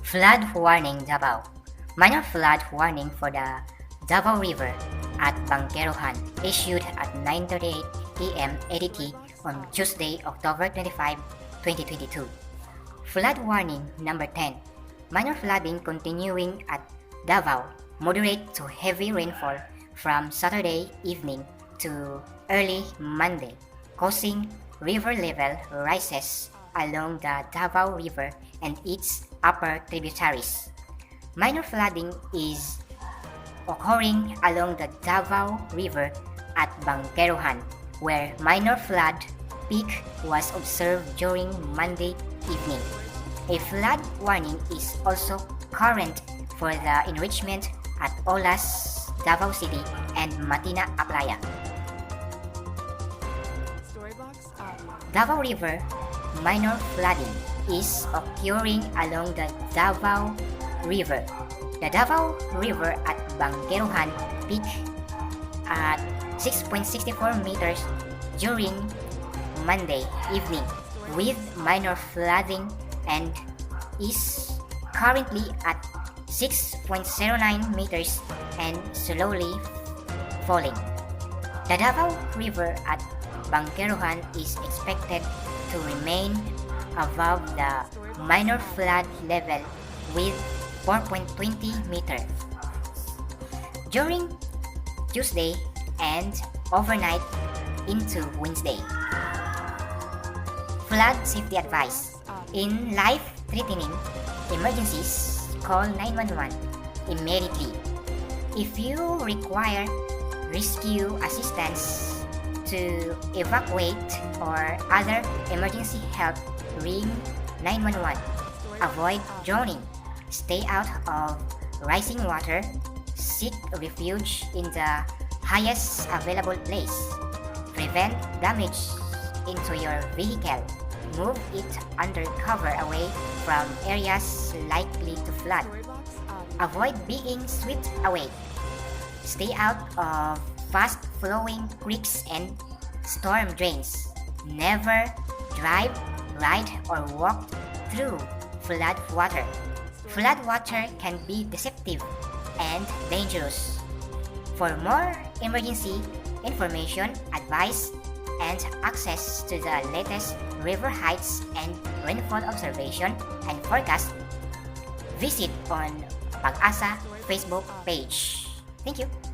Flood warning Davao. Minor flood warning for the Davao River at Bangkerohan issued at 9:38 a.m. ADT on Tuesday, October 25, 2022. Flood warning number 10. Minor flooding continuing at Davao. Moderate to heavy rainfall from Saturday evening to early Monday, causing river level rises along the Davao River and its upper tributaries. Minor flooding is occurring along the Davao River at Bangkerohan, where minor flood peak was observed during Monday evening. A flood warning is also current for the enrichment at Olas, Davao City, and Matina Aplaya. Davao River minor flooding is occurring along the Davao River. The Davao River at Bangkerohan peak at 6.64 meters during Monday evening with minor flooding and is currently at 6.09 meters and slowly falling. The Davao River at Bangkerohan is expected to remain above the minor flood level with 4.20 meters during Tuesday and overnight into Wednesday. Flood safety advice. In life-threatening emergencies, call 911 immediately. If you require rescue assistance to evacuate or other emergency help, ring 911. Avoid drowning. Stay out of rising water. Seek refuge in the highest available place. Prevent damage into your vehicle. Move it under cover away from areas likely to flood. Avoid being swept away. Stay out of fast-flowing creeks and storm drains. Never drive, ride, or walk through flood water. Flood water can be deceptive and dangerous. For more emergency information, advice, and access to the latest river heights and rainfall observation and forecast, visit on Pag-asa Facebook page. Thank you.